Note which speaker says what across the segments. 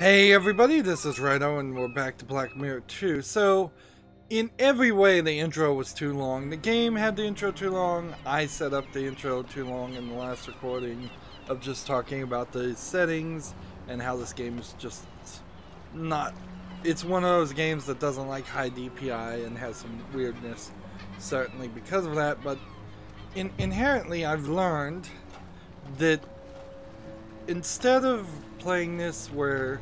Speaker 1: Hey everybody, this is Rydo and we're back to Black Mirror 2. So, in every way the intro was too long. The game had the intro too long, I set up the intro too long in the last recording of just talking about the settings and how this game is just not... It's one of those games that doesn't like high DPI and has some weirdness, certainly because of that, but inherently I've learned that instead of playing this where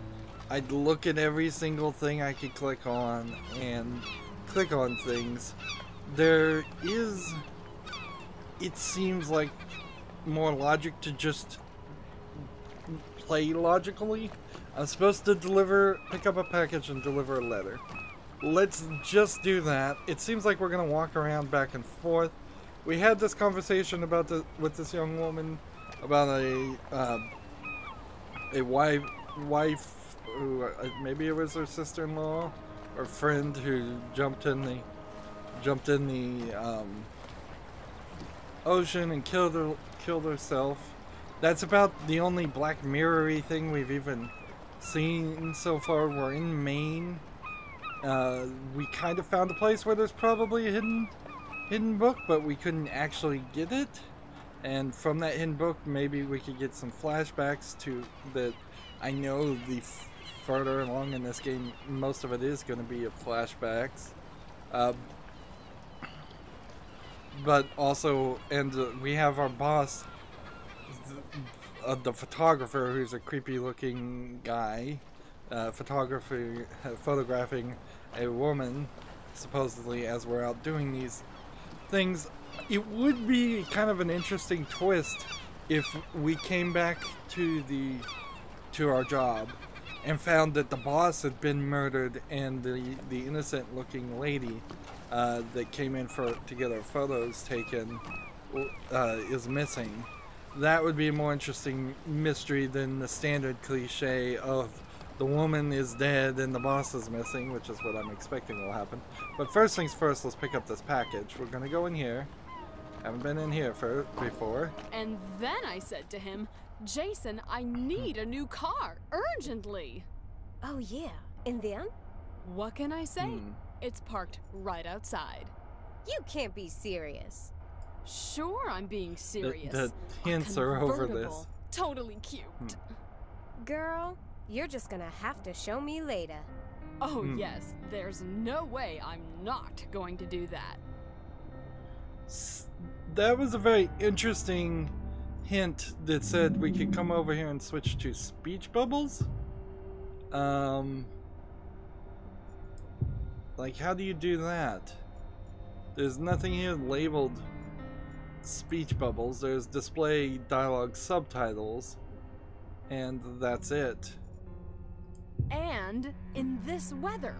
Speaker 1: I'd look at every single thing I could click on and click on things, there is, it seems like, more logic to just play logically. I'm supposed to pick up a package and deliver a letter. Let's just do that. It seems like we're gonna walk around back and forth. We had this conversation about with this young woman about a wife who maybe it was her sister-in-law or friend who jumped in the ocean and killed herself. That's about the only Black Mirror-y thing we've even seen so far. We're in Maine. We kind of found a place where there's probably a hidden book, but we couldn't actually get it. And from that hidden book, maybe we could get some flashbacks to that. I know the further along in this game, most of it is going to be of flashbacks. But also, and we have our boss, the photographer, who's a creepy-looking guy, photographing a woman, supposedly, as we're out doing these things. It would be kind of an interesting twist if we came back to our job and found that the boss had been murdered and the innocent looking lady that came in to get our photos taken is missing. That would be a more interesting mystery than the standard cliche of the woman is dead and the boss is missing, which is what I'm expecting will happen. But first things first, let's pick up this package. We're gonna go in here. Haven't been in here before.
Speaker 2: And then I said to him, Jason, I need a new car, urgently.
Speaker 3: Oh yeah, and then?
Speaker 2: What can I say? It's parked right outside.
Speaker 3: You can't be serious.
Speaker 2: Sure, I'm being serious.
Speaker 1: The hints are over this.
Speaker 2: Totally cute.
Speaker 3: Girl, you're just gonna have to show me later.
Speaker 2: Oh yes, there's no way I'm not going to do that.
Speaker 1: That was a very interesting hint that said we could come over here and switch to speech bubbles. Like, how do you do that? There's nothing here labeled speech bubbles. There's display dialogue subtitles, and that's it.
Speaker 2: And in this weather.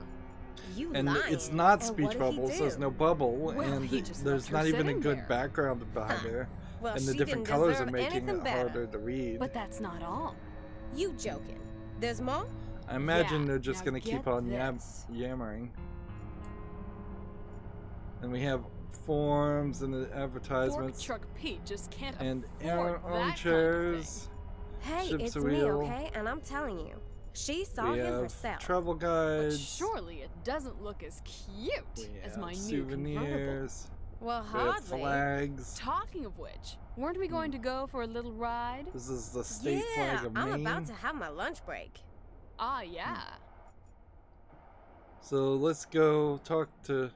Speaker 1: And it's not speech bubbles, there's no bubble,
Speaker 2: well,
Speaker 1: and there's not even a good background behind her.
Speaker 3: Well,
Speaker 1: and the different colors are making it harder to read.
Speaker 2: But that's not all.
Speaker 3: You joking? There's more?
Speaker 1: I imagine they're just going to keep on yammering. And we have forms and the advertisements.
Speaker 2: Fork Truck Pete just can't
Speaker 1: and
Speaker 2: afford
Speaker 1: armchairs.
Speaker 3: Hey, it's me, okay? And I'm telling you. She saw him herself.
Speaker 1: Travel guides.
Speaker 2: But surely it doesn't look as cute as my new convertible.
Speaker 1: Souvenirs.
Speaker 3: Well, hardly.
Speaker 1: Flags.
Speaker 2: Talking of which, weren't we going to go for a little ride?
Speaker 1: This is the state flag of Maine.
Speaker 3: I'm about to have my lunch break.
Speaker 2: Ah, yeah.
Speaker 1: So let's go talk to...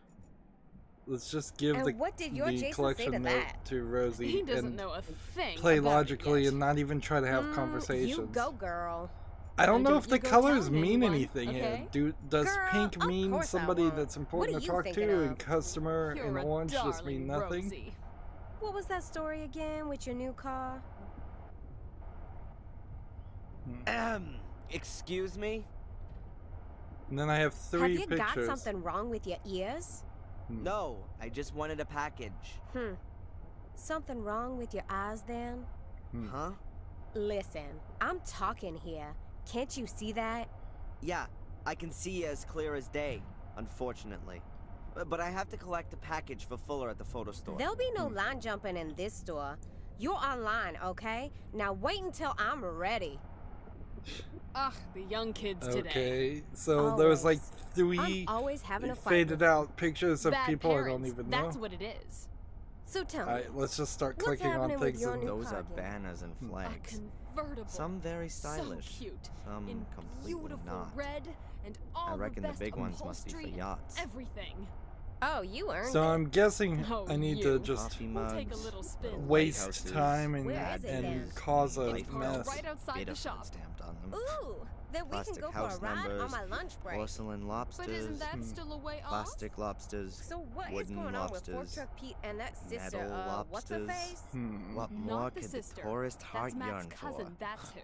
Speaker 1: Let's just give
Speaker 3: and
Speaker 1: the collection note to Rosie.
Speaker 2: He doesn't know a thing.
Speaker 1: Play logically and not even try to have conversations.
Speaker 3: You go, girl.
Speaker 1: I don't know if the colors mean anything here. Does pink mean somebody that's important to talk to, and customer and orange just mean nothing?
Speaker 2: Rosie.
Speaker 3: What was that story again with your new car?
Speaker 4: Excuse me?
Speaker 1: And then I have three pictures.
Speaker 3: Have you got something wrong with your ears?
Speaker 4: No, I just wanted a package.
Speaker 3: Something wrong with your eyes then?
Speaker 4: Huh?
Speaker 3: Listen, I'm talking here. Can't you see that?
Speaker 4: Yeah, I can see as clear as day, unfortunately. But I have to collect a package for Fuller at the photo store.
Speaker 3: There'll be no line jumping in this store. You're online, okay? Now wait until I'm ready.
Speaker 2: Ugh, the young kids today.
Speaker 1: Okay, so there was like three
Speaker 3: always having a fight
Speaker 1: faded out pictures of
Speaker 2: Bad
Speaker 1: people
Speaker 2: parents,
Speaker 1: I don't even know.
Speaker 2: That's what it is.
Speaker 3: So tell me.
Speaker 1: Alright, let's just start
Speaker 3: what's
Speaker 1: clicking on
Speaker 3: happening with
Speaker 1: things.
Speaker 3: your
Speaker 1: And
Speaker 3: new
Speaker 4: Those
Speaker 3: car
Speaker 4: are
Speaker 3: again?
Speaker 4: banners and flags.
Speaker 2: A convertible.
Speaker 4: Some very stylish.
Speaker 2: So cute.
Speaker 4: Some
Speaker 2: in
Speaker 4: completely
Speaker 2: beautiful
Speaker 4: not.
Speaker 2: red and all
Speaker 4: I reckon
Speaker 2: the
Speaker 4: the
Speaker 2: best
Speaker 4: big ones must be for
Speaker 2: upholstery,
Speaker 4: yachts.
Speaker 2: Everything.
Speaker 3: Oh, you earned
Speaker 1: so
Speaker 3: it.
Speaker 1: I'm guessing
Speaker 2: Oh,
Speaker 1: I need
Speaker 2: you.
Speaker 1: to just
Speaker 4: Coffee
Speaker 2: We'll
Speaker 4: mugs,
Speaker 2: take a little spin.
Speaker 1: waste
Speaker 4: lighthouses,
Speaker 1: time and,
Speaker 3: Where is it then?
Speaker 1: and cause a
Speaker 2: It's parked
Speaker 1: mess.
Speaker 2: right outside the shop.
Speaker 4: stamped on them.
Speaker 3: Ooh, then we can
Speaker 4: Plastic
Speaker 3: go for
Speaker 4: house
Speaker 3: a ride
Speaker 4: numbers,
Speaker 3: on my lunch break.
Speaker 4: porcelain lobsters,
Speaker 2: But isn't that still a way off?
Speaker 4: plastic lobsters,
Speaker 3: So what is
Speaker 4: wooden
Speaker 3: going on with Fork
Speaker 4: lobsters,
Speaker 3: Truck Pete and that sister,
Speaker 4: metal
Speaker 3: what's her
Speaker 4: lobsters.
Speaker 3: face?
Speaker 4: What
Speaker 2: Not
Speaker 4: more
Speaker 2: the
Speaker 4: could
Speaker 2: sister.
Speaker 4: the tourist heart
Speaker 2: That's Matt's
Speaker 4: yearn
Speaker 2: cousin,
Speaker 4: for?
Speaker 2: that's who.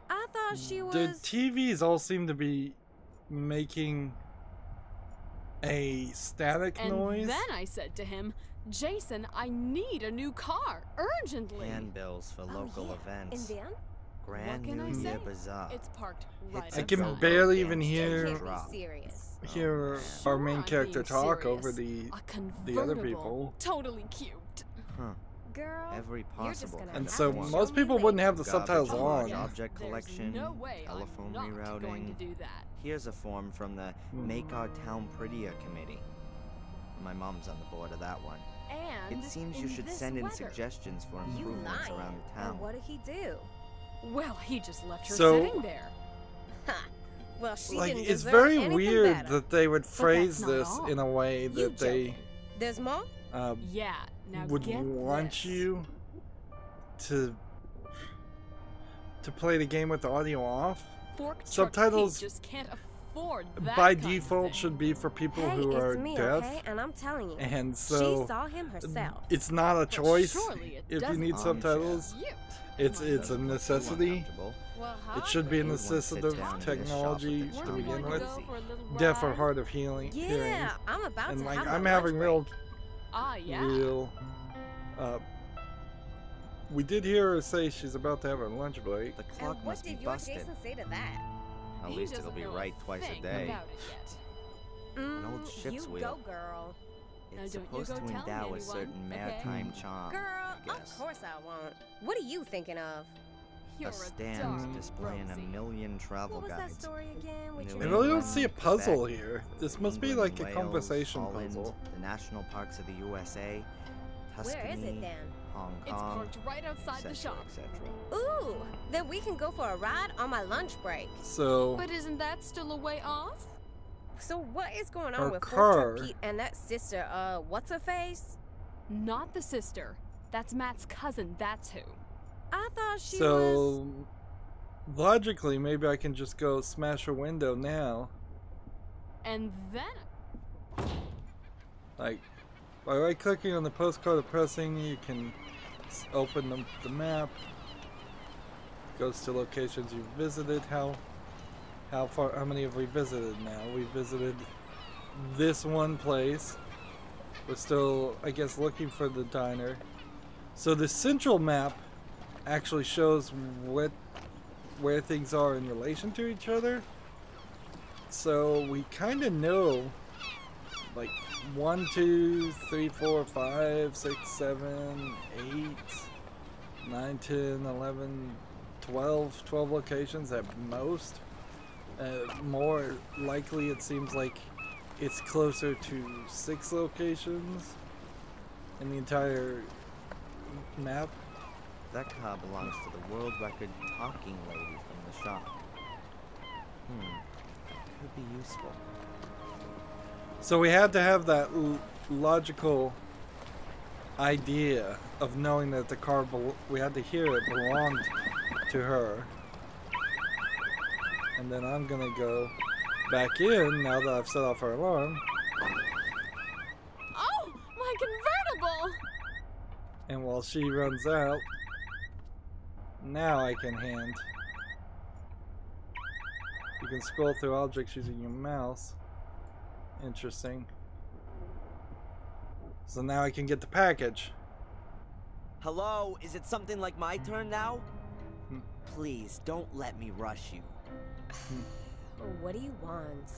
Speaker 3: I thought she
Speaker 1: The
Speaker 3: was...
Speaker 1: TVs all seem to be making a static
Speaker 2: And
Speaker 1: noise.
Speaker 2: then I said to him, Jason, I need a new car, urgently.
Speaker 4: Handbills for local events.
Speaker 3: And then?
Speaker 4: Grand
Speaker 2: can
Speaker 4: New
Speaker 2: I
Speaker 4: Year
Speaker 2: say?
Speaker 4: Bazaar.
Speaker 2: It's parked right
Speaker 4: It's
Speaker 1: I
Speaker 4: a
Speaker 1: can
Speaker 2: outside.
Speaker 1: barely
Speaker 4: Damn
Speaker 1: even
Speaker 4: straight
Speaker 1: hear
Speaker 3: Can't
Speaker 4: drop.
Speaker 3: be serious.
Speaker 1: hear
Speaker 2: Sure,
Speaker 1: our main
Speaker 2: I'm
Speaker 1: character
Speaker 2: being
Speaker 1: talk
Speaker 2: serious.
Speaker 1: over the
Speaker 2: A
Speaker 1: other
Speaker 2: convertible.
Speaker 1: people.
Speaker 2: Totally cute.
Speaker 4: Huh.
Speaker 3: Girl,
Speaker 4: Every
Speaker 3: you're just
Speaker 4: possible.
Speaker 3: gonna
Speaker 1: And
Speaker 3: have
Speaker 1: so
Speaker 3: to show
Speaker 1: most
Speaker 3: me
Speaker 1: people
Speaker 3: later.
Speaker 1: wouldn't have the
Speaker 4: Garbage
Speaker 1: subtitles
Speaker 4: large
Speaker 1: on.
Speaker 4: object
Speaker 2: There's
Speaker 4: collection,
Speaker 2: no way
Speaker 4: telephone
Speaker 2: I'm not
Speaker 4: rerouting.
Speaker 2: going to do that.
Speaker 4: Here's a form from the Make Our Town Prettier committee. My mom's on the board of that one.
Speaker 2: And
Speaker 4: It seems you
Speaker 2: in
Speaker 4: should
Speaker 2: this
Speaker 4: send in
Speaker 2: weather.
Speaker 4: suggestions for
Speaker 3: You
Speaker 4: improvements
Speaker 3: lying.
Speaker 4: around the town.
Speaker 3: And what did he do?
Speaker 2: Well, he just left her
Speaker 1: So-
Speaker 2: sitting there.
Speaker 3: Ha! Well, she
Speaker 1: Like,
Speaker 3: didn't
Speaker 1: it's
Speaker 3: deserve
Speaker 1: very
Speaker 3: anything
Speaker 1: weird
Speaker 3: better.
Speaker 1: that they would phrase
Speaker 2: not
Speaker 1: this
Speaker 2: all.
Speaker 1: in a way
Speaker 3: You
Speaker 1: that they
Speaker 3: joking. There's more?
Speaker 2: Yeah, now
Speaker 1: would
Speaker 2: get
Speaker 1: want
Speaker 2: this.
Speaker 1: you to play the game with the audio off.
Speaker 2: Fork Truck
Speaker 1: Subtitles
Speaker 2: Pete just can't afford that
Speaker 1: by
Speaker 2: kind of
Speaker 1: default
Speaker 2: thing.
Speaker 1: should be for people
Speaker 3: Hey,
Speaker 1: who
Speaker 3: it's
Speaker 1: are
Speaker 3: me,
Speaker 1: deaf,
Speaker 3: okay? And I'm telling you.
Speaker 1: and
Speaker 3: she
Speaker 1: so
Speaker 3: saw him herself.
Speaker 1: it's not a
Speaker 2: But
Speaker 1: choice
Speaker 2: surely it
Speaker 1: if you
Speaker 2: doesn't.
Speaker 1: need subtitles.
Speaker 2: Cute.
Speaker 1: It's
Speaker 2: My
Speaker 1: a
Speaker 2: husband.
Speaker 1: necessity.
Speaker 3: Well,
Speaker 1: It should be a
Speaker 3: hardly.
Speaker 1: necessitative
Speaker 4: down in this shop
Speaker 1: technology
Speaker 4: with the
Speaker 1: to
Speaker 2: We're
Speaker 1: begin
Speaker 2: going
Speaker 1: with.
Speaker 2: to go for a little
Speaker 1: Deaf or
Speaker 2: ride.
Speaker 1: hard of hearing.
Speaker 3: Yeah, I'm about
Speaker 1: And
Speaker 3: to
Speaker 1: like
Speaker 3: have
Speaker 1: I'm
Speaker 3: my
Speaker 1: having
Speaker 3: lunch
Speaker 1: real,
Speaker 3: break.
Speaker 2: Ah, yeah.
Speaker 1: we did hear her say she's about to have her lunch break.
Speaker 4: The clock
Speaker 3: And what
Speaker 4: must be
Speaker 3: did your
Speaker 4: busted.
Speaker 3: Jason say to that?
Speaker 4: At
Speaker 2: He
Speaker 4: least it'll
Speaker 2: doesn't
Speaker 4: be
Speaker 2: know
Speaker 4: right twice a
Speaker 2: thing
Speaker 4: day.
Speaker 2: about it yet.
Speaker 4: An old ship's
Speaker 3: you
Speaker 4: wheel.
Speaker 3: go, girl.
Speaker 2: Now
Speaker 4: It's
Speaker 2: don't you
Speaker 4: supposed
Speaker 2: go
Speaker 4: to
Speaker 2: telling
Speaker 4: endow a
Speaker 2: anyone,
Speaker 4: certain
Speaker 2: okay?
Speaker 4: maritime charm.
Speaker 3: Girl,
Speaker 4: I guess.
Speaker 3: of course I won't. What are you thinking of?
Speaker 2: You're
Speaker 4: A
Speaker 2: dark
Speaker 4: stand displaying
Speaker 2: Rosie.
Speaker 4: a million travel
Speaker 3: What was that
Speaker 4: guides.
Speaker 3: story again? With
Speaker 4: New
Speaker 1: I
Speaker 3: your
Speaker 1: really don't
Speaker 4: England,
Speaker 1: see a puzzle
Speaker 4: Quebec,
Speaker 1: here. This must be
Speaker 4: England,
Speaker 1: like a
Speaker 4: Wales,
Speaker 1: conversation
Speaker 4: Holland,
Speaker 1: puzzle.
Speaker 4: the national parks of the USA, Tuscany,
Speaker 3: Where is it then?
Speaker 4: Hong
Speaker 2: It's
Speaker 4: Kong,
Speaker 2: parked right outside the
Speaker 4: etc.,
Speaker 2: shop.
Speaker 4: etc.
Speaker 3: Ooh, then we can go for a ride on my lunch break.
Speaker 1: So
Speaker 2: But isn't that still a way off?
Speaker 3: So what is going
Speaker 1: Her
Speaker 3: on with
Speaker 1: car-
Speaker 3: Fork Truck Pete and that sister, what's her face?
Speaker 2: Not the sister. That's Matt's cousin, that's who.
Speaker 3: I thought she was...
Speaker 1: so logically, maybe I can just go smash a window now.
Speaker 2: And then
Speaker 1: Like by right clicking on the postcard or pressing, you can open the map. Goes to locations you've visited. How how many have we visited now? We visited this one place. We're still, I guess, looking for the diner. So the central map actually shows where things are in relation to each other. So we kind of know, like 1, 2, 3, 4, 5, 6, 7, 8, 9, 10, 11, 12 locations at most. More likely, it seems like it's closer to 6 locations in the entire map.
Speaker 4: That car belongs to the world record talking lady from the shop. That could be useful.
Speaker 1: So we had to have that logical idea of knowing that the car, we had to hear it belonged to her. And then I'm gonna go back in now that I've set off her alarm.
Speaker 2: oh, my convertible!
Speaker 1: And while she runs out, now I can hand. You can scroll through objects using your mouse. Interesting. So now I can get the package.
Speaker 4: Hello, is it something like my turn now?
Speaker 1: Hmm.
Speaker 4: Please, don't let me rush you.
Speaker 3: What do you want?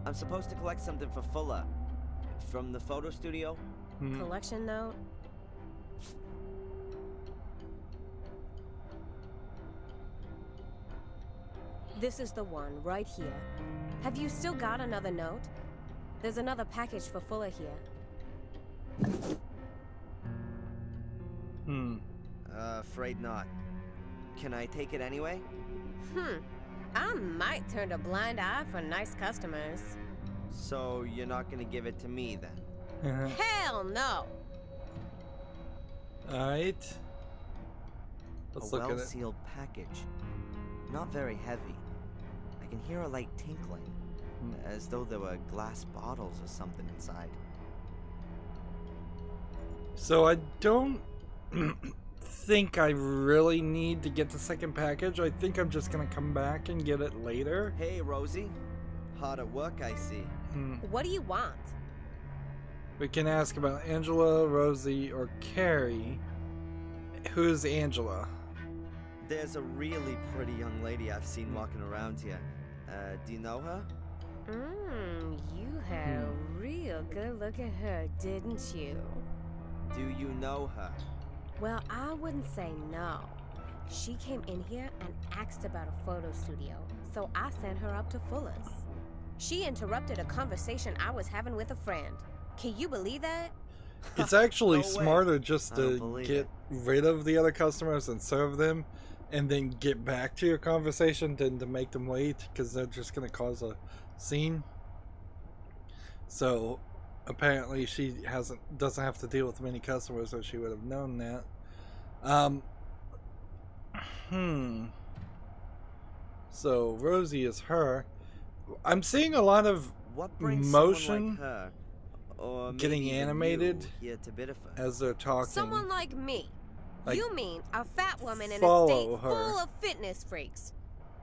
Speaker 4: I'm supposed to collect something for Fuller. From the photo studio?
Speaker 3: Collection note? This is the one, right here. Have you still got another note? There's another package for Fuller here.
Speaker 4: Afraid not. Can I take it anyway?
Speaker 3: I might turn a blind eye for nice customers.
Speaker 4: So you're not gonna give it to me then?
Speaker 3: Hell no!
Speaker 1: Alright. Let's look at it.
Speaker 4: Well-sealed package. Not very heavy. I can hear a light tinkling, as though there were glass bottles or something inside.
Speaker 1: So I don't think I really need to get the second package. I think I'm just gonna come back and get it later.
Speaker 4: Hey, Rosie. Hard at work, I see.
Speaker 3: What do you want?
Speaker 1: We can ask about Angela, Rosie, or Carrie. Who's Angela?
Speaker 4: There's a really pretty young lady I've seen walking around here. Do you know her?
Speaker 3: You had a real good look at her, didn't you?
Speaker 4: Do you know her?
Speaker 3: Well, I wouldn't say no. She came in here and asked about a photo studio, so I sent her up to Fuller's. She interrupted a conversation I was having with a friend. Can you believe that?
Speaker 1: It's actually
Speaker 4: No
Speaker 1: smarter just to get rid of the other customers and serve them, and then get back to your conversation than to make them wait, because they're just going to cause a scene. So apparently she doesn't have to deal with many customers, or she would have known that. So Rosie is her. I'm seeing a lot of motion
Speaker 4: like her, or
Speaker 1: getting animated
Speaker 4: here to Bideford?
Speaker 1: as they're talking.
Speaker 3: Someone like me.
Speaker 1: Like,
Speaker 3: you mean a fat woman in a
Speaker 1: follow
Speaker 3: state
Speaker 1: her.
Speaker 3: full of fitness freaks?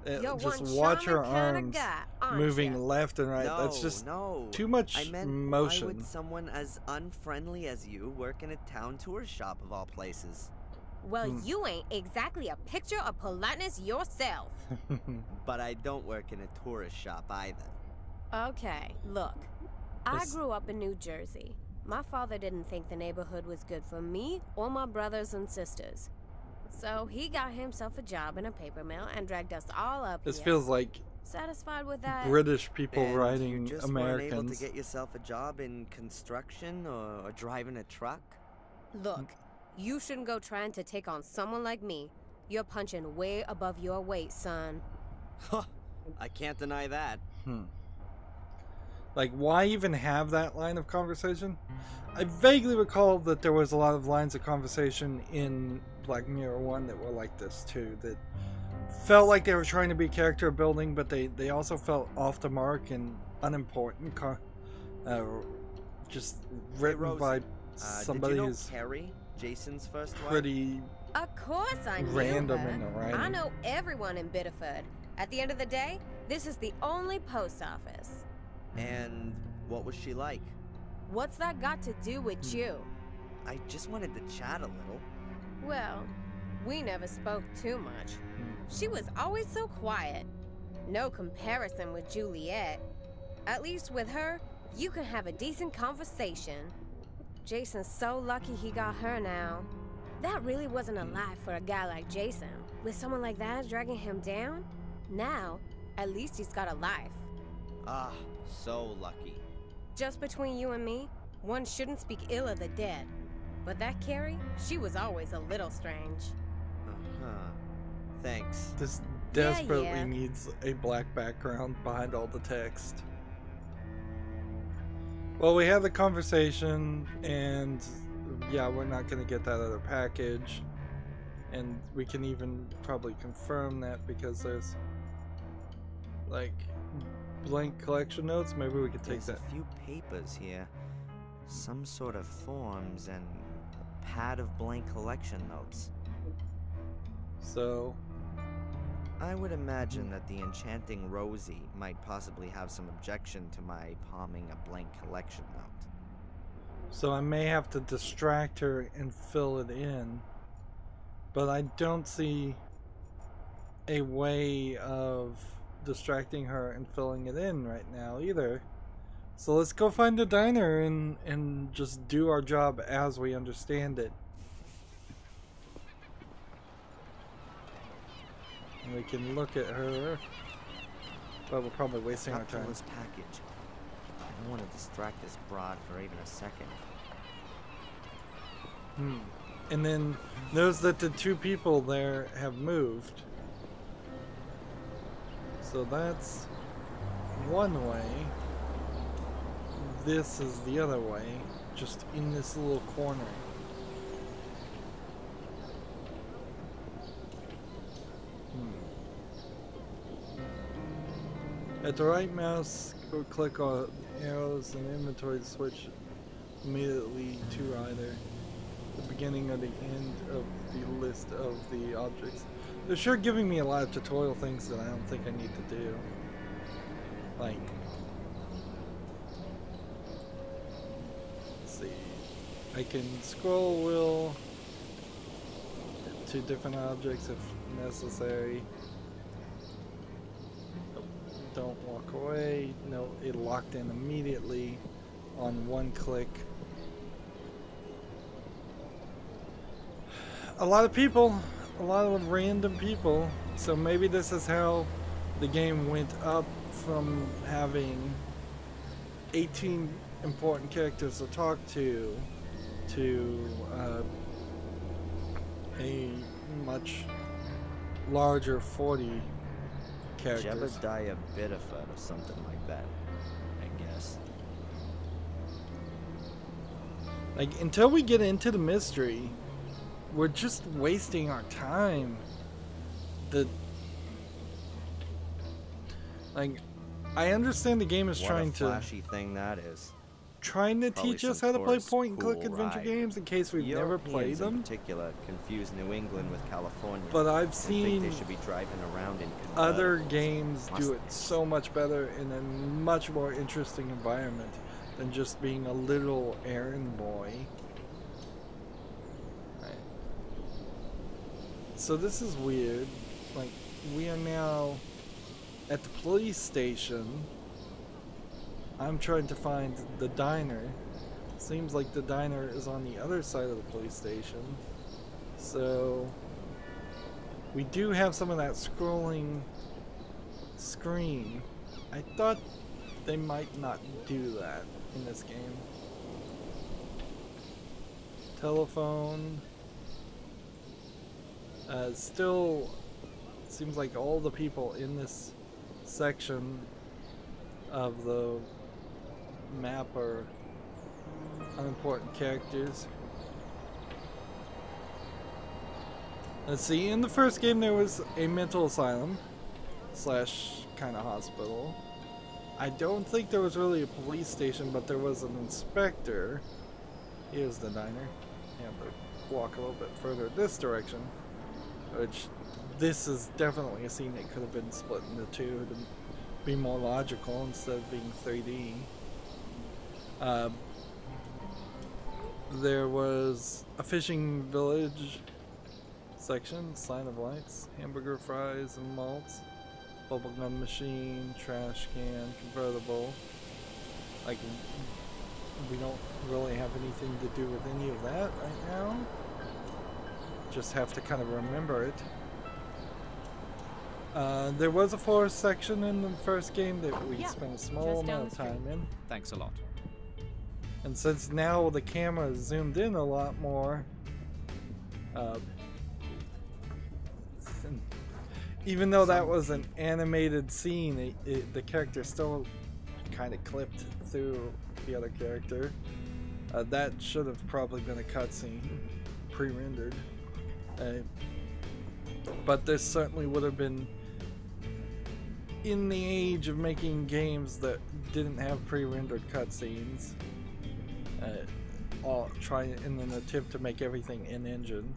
Speaker 3: You're
Speaker 1: just
Speaker 3: one
Speaker 1: watch her
Speaker 3: charming kinda
Speaker 1: arms
Speaker 3: guy, aren't
Speaker 1: moving
Speaker 3: ya?
Speaker 1: left and right.
Speaker 4: No,
Speaker 1: That's just
Speaker 4: no.
Speaker 1: too much
Speaker 4: I meant,
Speaker 1: motion.
Speaker 4: why would someone as unfriendly as you work in a town tourist shop of all places?
Speaker 3: Well, you ain't exactly a picture of politeness yourself.
Speaker 4: But I don't work in a tourist shop either.
Speaker 3: Okay, look. I grew up in New Jersey. My father didn't think the neighborhood was good for me or my brothers and sisters. So he got himself a job in a paper mill and dragged us all up
Speaker 1: This
Speaker 3: here.
Speaker 1: feels like
Speaker 3: Satisfied with that?
Speaker 1: British people
Speaker 4: And
Speaker 1: writing
Speaker 4: you just
Speaker 1: Americans.
Speaker 4: weren't able to get yourself a job in construction or driving a truck?
Speaker 3: Look, you shouldn't go trying to take on someone like me. You're punching way above your weight, son.
Speaker 4: Huh, I can't deny that.
Speaker 1: Like, why even have that line of conversation? I vaguely recall that there was a lot of lines of conversation in Black Mirror 1 that were like this too, that felt like they were trying to be character building, but they also felt off the mark and unimportant, just written by somebody
Speaker 4: did you know
Speaker 1: who's
Speaker 4: Carrie, Jason's first wife?
Speaker 1: pretty
Speaker 3: Of course I knew
Speaker 1: random
Speaker 3: her.
Speaker 1: in the writing.
Speaker 3: I know everyone in Bideford. At the end of the day, this is the only post office.
Speaker 4: And what was she like?
Speaker 3: What's that got to do with you?
Speaker 4: I just wanted to chat a little.
Speaker 3: Well, we never spoke too much. She was always so quiet. No comparison with Juliet. At least with her, you can have a decent conversation. Jason's so lucky he got her now. That really wasn't a life for a guy like Jason. With someone like that dragging him down, now, at least he's got a life.
Speaker 4: Ah, so lucky.
Speaker 3: Just between you and me, one shouldn't speak ill of the dead. But that Carrie, she was always a little strange.
Speaker 4: Thanks.
Speaker 1: This desperately
Speaker 3: yeah.
Speaker 1: needs a black background behind all the text. Well, we had the conversation, and yeah, we're not going to get that other package. And we can even probably confirm that because there's like blank collection notes. Maybe we could take
Speaker 4: There's
Speaker 1: that.
Speaker 4: a few papers here. Some sort of forms and a pad of blank collection notes.
Speaker 1: So
Speaker 4: I would imagine that the enchanting Rosie might possibly have some objection to my palming a blank collection note.
Speaker 1: I may have to distract her and fill it in. But I don't see a way of distracting her and filling it in right now either. So let's go find a diner and just do our job as we understand it. And we can look at her But we're probably wasting our time.
Speaker 4: This package. I don't want to distract this broad for even a second.
Speaker 1: And then notice that the two people there have moved. So that's one way. This is the other way, just in this little corner. At the right mouse, go click on arrows and inventory to switch immediately to either the beginning or the end of the list of the objects. They're sure giving me a lot of tutorial things that I don't think I need to do. Like, let's see, I can scroll wheel to different objects if necessary. Don't walk away. No, it locked in immediately on one click. A lot of people, a lot of random people. So maybe this is how the game went up from having 18 important characters to talk to a much larger 40 characters.
Speaker 4: Jebediah Bitterfoot or something like that, I guess.
Speaker 1: Like, until we get into the mystery, we're just wasting our time. Like, I understand the game is trying to...
Speaker 4: What a flashy thing that is.
Speaker 1: Trying to
Speaker 4: Probably
Speaker 1: teach us how to play
Speaker 4: tourist
Speaker 1: point-and-click
Speaker 4: cool
Speaker 1: adventure
Speaker 4: ride.
Speaker 1: games in case we've never played them.
Speaker 4: In particular confuse New England with California.
Speaker 1: But I've
Speaker 4: and
Speaker 1: seen
Speaker 4: think they should be driving around in
Speaker 1: other
Speaker 4: convertibles.
Speaker 1: games do it
Speaker 4: Mustangs.
Speaker 1: so much better in a much more interesting environment than just being a little errand boy. Right. So this is weird. Like, we are now at the police station. I'm trying to find the diner. Seems like the diner is on the other side of the police station. So we do have some of that scrolling screen. I thought they might not do that in this game. Telephone. Still seems like all the people in this section of the map are unimportant characters. Let's see, in the first game there was a mental asylum slash kind of hospital. I don't think there was really a police station, but there was an inspector. Here's the diner. You have to walk a little bit further this direction, which this is definitely a scene that could have been split into two to be more logical instead of being 3D. There was a fishing village section, sign of lights, hamburger fries and malts, bubblegum machine, trash can, convertible. Like, we don't really have anything to do with any of that right now. Just have to kind of remember it. There was a forest section in the first game that we spent a small amount of time in.
Speaker 5: Thanks a lot.
Speaker 1: And since now the camera is zoomed in a lot more, even though that was an animated scene, the character still kind of clipped through the other character. That should have probably been a cutscene, pre-rendered. But this certainly would have been in the age of making games that didn't have pre-rendered cutscenes. All try in an attempt to make everything in engine,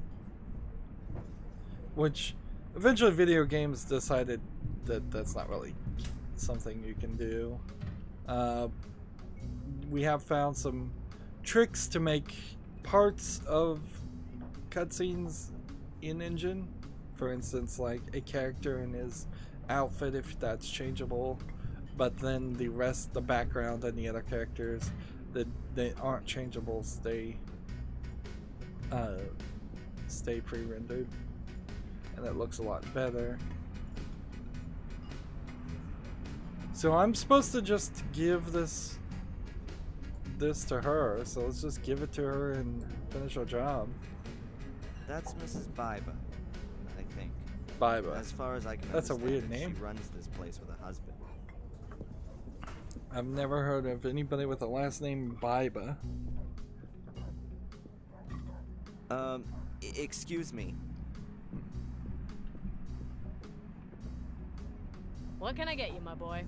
Speaker 1: which eventually video games decided that that's not really something you can do. We have found some tricks to make parts of cutscenes in engine. For instance, like a character and his outfit, if that's changeable, but then the rest, the background and the other characters that they aren't changeable, stay pre-rendered, and it looks a lot better. So I'm supposed to just give this to her, so let's just give it to her and finish our job.
Speaker 4: That's Mrs. Biba, I think.
Speaker 1: Biba.
Speaker 4: As far as I can
Speaker 1: That's a
Speaker 4: understand
Speaker 1: weird
Speaker 4: it,
Speaker 1: name.
Speaker 4: She runs this place with a husband.
Speaker 1: I've never heard of anybody with a last name Biba.
Speaker 4: Excuse me.
Speaker 2: What can I get you, my boy?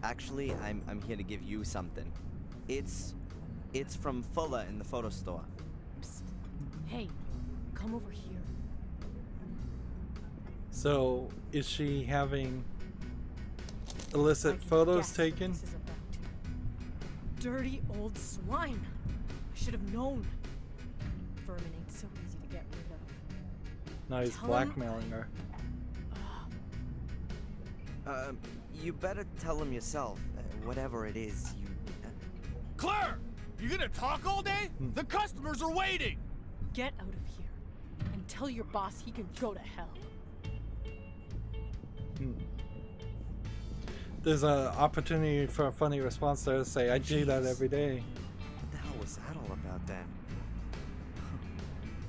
Speaker 4: Actually, I'm here to give you something. It's from Fuller in the photo store.
Speaker 2: Psst. Hey, come over here.
Speaker 1: So, is she having illicit
Speaker 2: I can
Speaker 1: photos
Speaker 2: guess what
Speaker 1: taken?
Speaker 2: this is about. Dirty old swine. I should have known. Vermin ain't so easy to get rid of.
Speaker 1: No, he's
Speaker 2: Tell him
Speaker 1: blackmailing her.
Speaker 4: You better tell him yourself. Whatever it is, you...
Speaker 5: Claire! You gonna talk all day? The customers are waiting!
Speaker 2: Get out of here and tell your boss he can go to hell.
Speaker 1: There's an opportunity for a funny response there to say, I do that every day.
Speaker 4: What the hell was that all about then?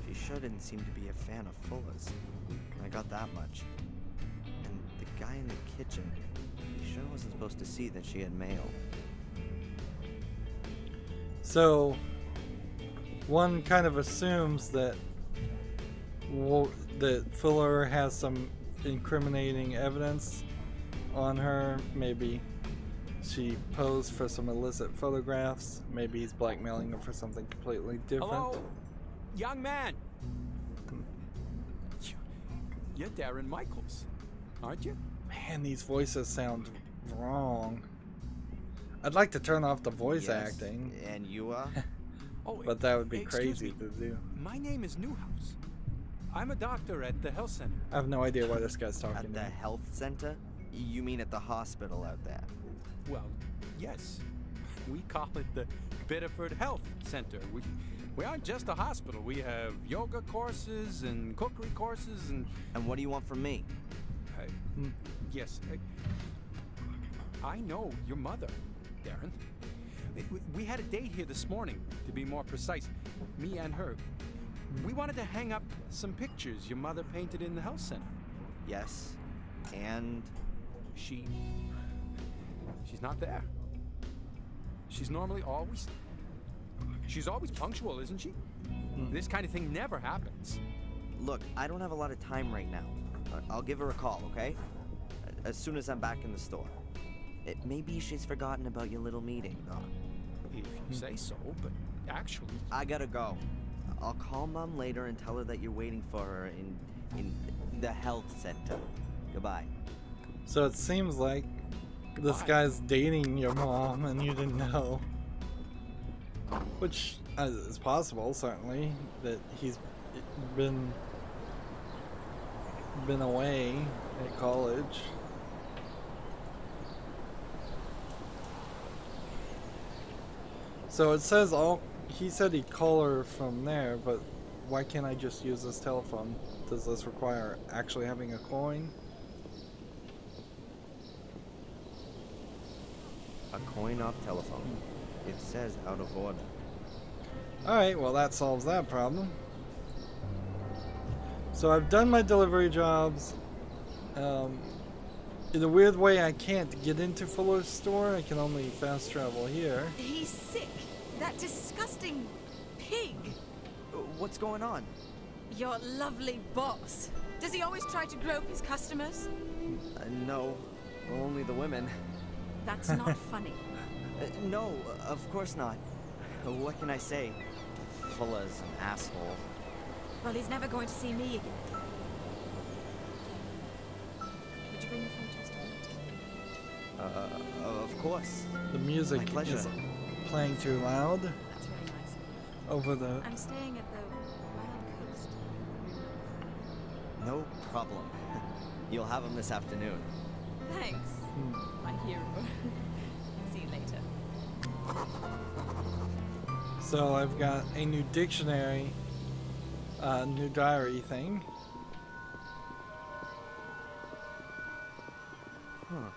Speaker 4: She sure didn't seem to be a fan of Fuller's. I got that much. And the guy in the kitchen, he sure wasn't supposed to see that she had mail.
Speaker 1: So, one kind of assumes that that Fuller has some incriminating evidence on her. Maybe she posed for some illicit photographs. Maybe he's blackmailing her for something completely different.
Speaker 5: Hello? Young man! You're Darren Michaels, aren't you?
Speaker 1: Man, these voices sound wrong. I'd like to turn off the voice
Speaker 4: Yes,
Speaker 1: acting,
Speaker 4: and you are?
Speaker 5: Oh,
Speaker 1: but that would be
Speaker 5: excuse
Speaker 1: crazy
Speaker 5: me.
Speaker 1: to do.
Speaker 5: My name is Newhouse. I'm a doctor at the health center.
Speaker 1: I have no idea why this guy's talking
Speaker 4: At
Speaker 1: to
Speaker 4: the
Speaker 1: me.
Speaker 4: health center? You mean at the hospital out there?
Speaker 5: Well, yes. We call it the Biddeford Health Center. We aren't just a hospital. We have yoga courses and cookery courses and...
Speaker 4: And what do you want from me?
Speaker 5: Yes. I know your mother, Darren. We had a date here this morning, to be more precise. Me and her. We wanted to hang up some pictures your mother painted in the health center.
Speaker 4: Yes. And...
Speaker 5: She's not there. She's normally always... She's always punctual, isn't she? This kind of thing never happens.
Speaker 4: Look, I don't have a lot of time right now. I'll give her a call, okay? As soon as I'm back in the store. Maybe she's forgotten about your little meeting, though.
Speaker 5: If you say so, but actually...
Speaker 4: I gotta go. I'll call Mom later and tell her that you're waiting for her in the health center. Goodbye.
Speaker 1: So it seems like this guy's dating your mom and you didn't know. Which is possible, certainly, that he's been away at college. So it says he said he'd call her from there, but why can't I just use this telephone? Does this require actually having a coin?
Speaker 4: A coin-op telephone. It says out of order.
Speaker 1: Alright, well that solves that problem. So I've done my delivery jobs. In a weird way, I can't get into Fuller's store. I can only fast travel here.
Speaker 6: He's sick. That disgusting pig.
Speaker 4: What's going on?
Speaker 6: Your lovely boss. Does he always try to grope his customers?
Speaker 4: No, only the women.
Speaker 6: That's not funny.
Speaker 4: No, of course not. What can I say? Fuller's an asshole.
Speaker 6: Well, he's never going to see me again. Would you bring the photos to me?
Speaker 4: Of course.
Speaker 1: The music
Speaker 4: My pleasure.
Speaker 1: is playing too loud
Speaker 6: That's really nice.
Speaker 1: over the...
Speaker 6: I'm staying at the Wild Coast.
Speaker 4: No problem. You'll have them this afternoon.
Speaker 6: Thanks, my hero. See you later.
Speaker 1: So I've got a new dictionary, new diary thing.
Speaker 4: Huh.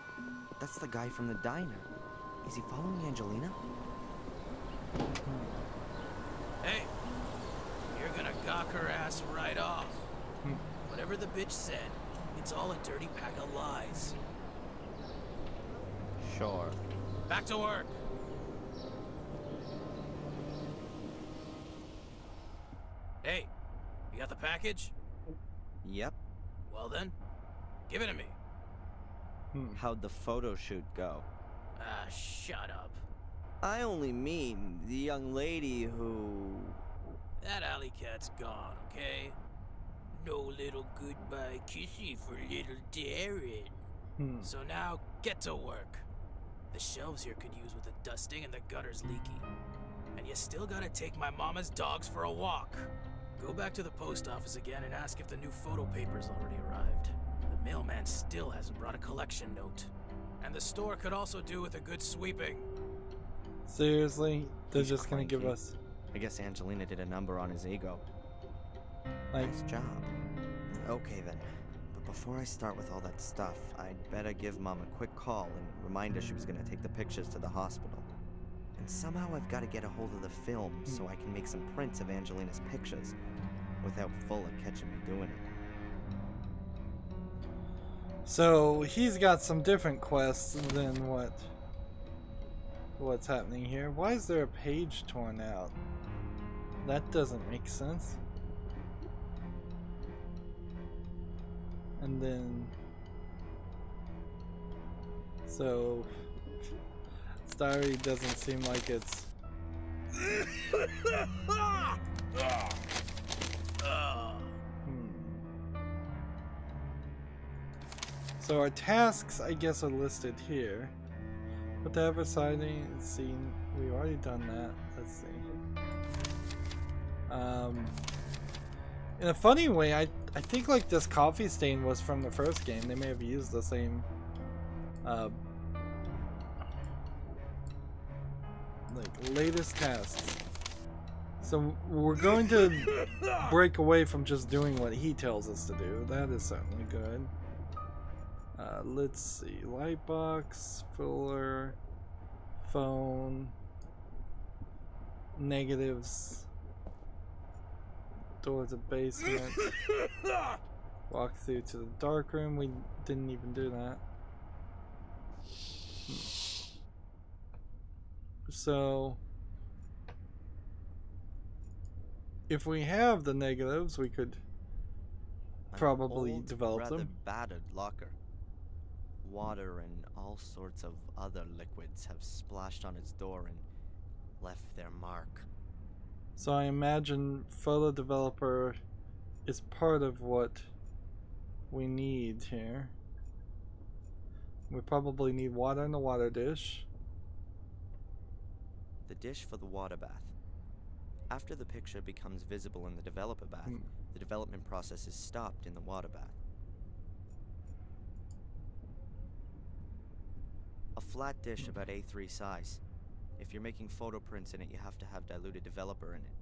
Speaker 4: That's the guy from the diner. Is he following Angelina?
Speaker 7: Hey, you're gonna gawk her ass right off. Whatever the bitch said, it's all a dirty pack of lies.
Speaker 4: Sure.
Speaker 7: Back to work. Hey, you got the package?
Speaker 4: Yep.
Speaker 7: Well then, give it to me.
Speaker 4: How'd the photo shoot go?
Speaker 7: Ah, shut up.
Speaker 4: I only mean the young lady who...
Speaker 7: That alley cat's gone, okay? No little goodbye kissy for little Darren. So now, get to work. The shelves here could use with a dusting and the gutter's leaky. And you still gotta take my mama's dogs for a walk. Go back to the post office again and ask if the new photo paper's already arrived. The mailman still hasn't brought a collection note. And the store could also do with a good sweeping.
Speaker 1: Seriously? They're
Speaker 4: He's
Speaker 1: just gonna give
Speaker 4: cranky.
Speaker 1: us...
Speaker 4: I guess Angelina did a number on his ego.
Speaker 1: like...
Speaker 4: Nice job. Okay then. But before I start with all that stuff, I'd better give Mom a quick call and remind her she was gonna take the pictures to the hospital. And somehow I've got to get a hold of the film so I can make some prints of Angelina's pictures without Fuller catching me doing it.
Speaker 1: So, he's got some different quests than what's happening here. Why is there a page torn out? That doesn't make sense. And then... So... Diary doesn't seem like it's... So our tasks, I guess, are listed here. But the ever sighting scene, we've already done that. Let's see. In a funny way, I think like this coffee stain was from the first game. They may have used the same like latest tasks. So we're going to break away from just doing what he tells us to do. That is certainly good. Let's see. Lightbox, Fuller, phone, negatives, door to basement, walk through to the dark room. We didn't even do that. So if we have the negatives, we could probably
Speaker 4: old,
Speaker 1: develop
Speaker 4: rather
Speaker 1: them.
Speaker 4: battered locker. Water and all sorts of other liquids have splashed on its door and left their mark.
Speaker 1: So I imagine photo developer is part of what we need here. We probably need water in the water dish.
Speaker 4: The dish for the water bath. After the picture becomes visible in the developer bath, the development process is stopped in the water bath. A flat dish about A3 size. If you're making photo prints in it, you have to have diluted developer in it.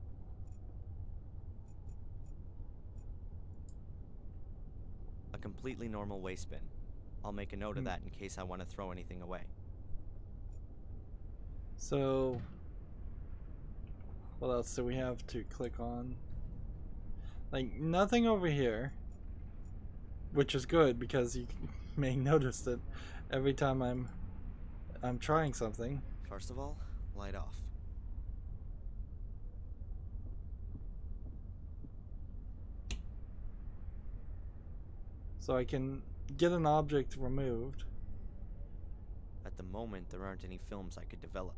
Speaker 4: A completely normal waste bin. I'll make a note of that in case I want to throw anything away.
Speaker 1: So what else do we have to click on? Like nothing over here, which is good because you may notice that every time I'm trying something.
Speaker 4: First of all, light off.
Speaker 1: So I can get an object removed.
Speaker 4: At the moment, there aren't any films I could develop.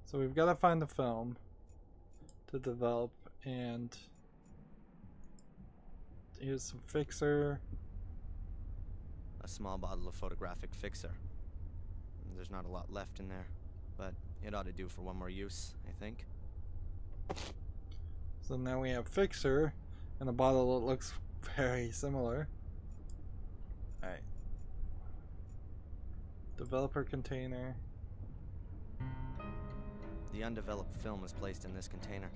Speaker 1: So we've got to find the film to develop, and here's some fixer.
Speaker 4: A small bottle of photographic fixer. There's not a lot left in there, but it ought to do for one more use, I think.
Speaker 1: So now we have fixer and a bottle that looks very similar. Alright. Developer container.
Speaker 4: The undeveloped film is placed in this container.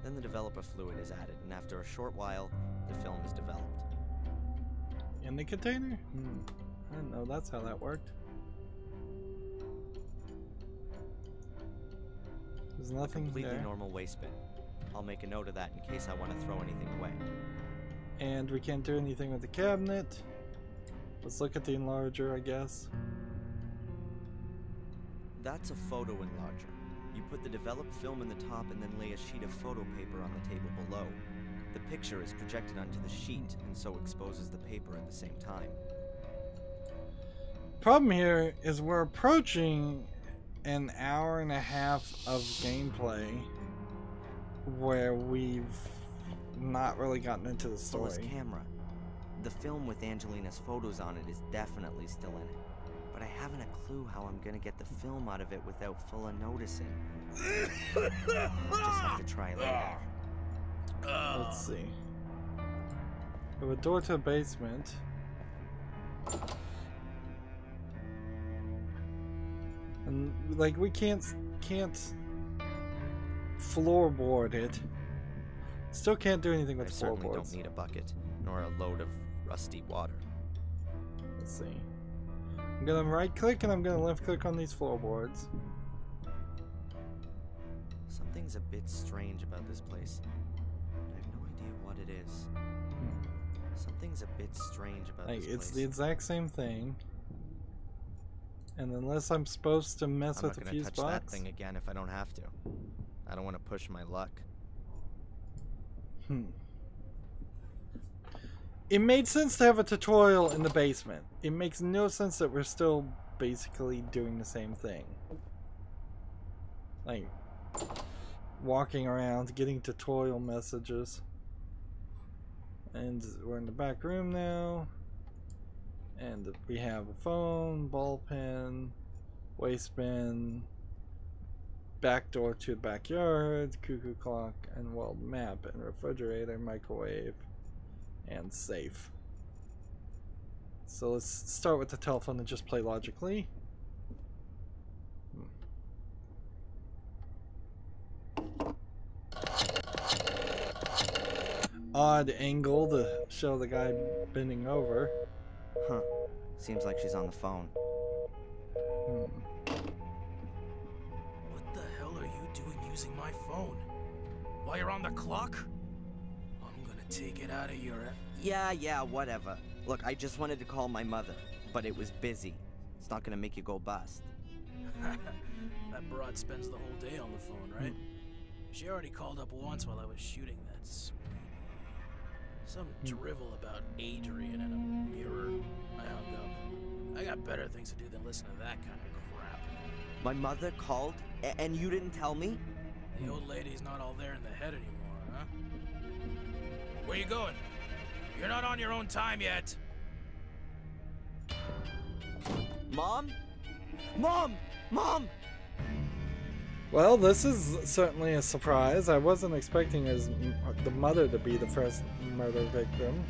Speaker 4: Then the developer fluid is added, and after a short while, the film is developed.
Speaker 1: In the container? I didn't know that's how that worked. There's nothing
Speaker 4: Completely
Speaker 1: there.
Speaker 4: normal waste bin. I'll make a note of that in case I want to throw anything away.
Speaker 1: And we can't do anything with the cabinet. Let's look at the enlarger, I guess.
Speaker 4: That's a photo enlarger. You put the developed film in the top and then lay a sheet of photo paper on the table below. The picture is projected onto the sheet and so exposes the paper at the same time.
Speaker 1: Problem here is we're approaching an hour and a half of gameplay where we've not really gotten into the story.
Speaker 4: This camera. The film with Angelina's photos on it is definitely still in it. But I haven't a clue how I'm gonna get the film out of it without Fulla noticing. I'll just have to try later.
Speaker 1: Let's see. We have a door to the basement. And like we can't floorboard it. Still can't do anything with
Speaker 4: I certainly
Speaker 1: floorboards.
Speaker 4: don't need a bucket, nor a load of rusty water.
Speaker 1: Let's see. I'm gonna right click and I'm gonna left click on these floorboards.
Speaker 4: Something's a bit strange about this place. I have no idea what it is. Something's a bit strange about
Speaker 1: Like
Speaker 4: this
Speaker 1: it's
Speaker 4: place.
Speaker 1: the exact same thing. And unless I'm supposed to mess
Speaker 4: I'm
Speaker 1: with
Speaker 4: not
Speaker 1: the
Speaker 4: gonna
Speaker 1: fuse
Speaker 4: touch
Speaker 1: box.
Speaker 4: that thing again if I don't have to. I don't want to push my luck.
Speaker 1: It made sense to have a tutorial in the basement. It makes no sense that we're still basically doing the same thing. Like, walking around, getting tutorial messages. And we're in the back room now. And we have a phone, ball pen, waste bin, back door to the backyard, cuckoo clock, and world map, and refrigerator, microwave, and safe. So let's start with the telephone and just play logically. Odd angle to show the guy bending over.
Speaker 4: Huh. Seems like she's on the phone.
Speaker 7: What the hell are you doing using my phone? While you're on the clock? I'm gonna take it out of your...
Speaker 4: Yeah, whatever. Look, I just wanted to call my mother, but it was busy. It's not gonna make you go bust.
Speaker 7: That broad spends the whole day on the phone, right? She already called up once while I was shooting that sweetie. Some drivel about Adrian and a mirror. I hung up. I got better things to do than listen to that kind of crap.
Speaker 4: My mother called, and you didn't tell me?
Speaker 7: The old lady's not all there in the head anymore, huh? Where you going? You're not on your own time yet.
Speaker 4: Mom? Mom! Mom!
Speaker 1: Well, this is certainly a surprise. I wasn't expecting the mother to be the first murder victim.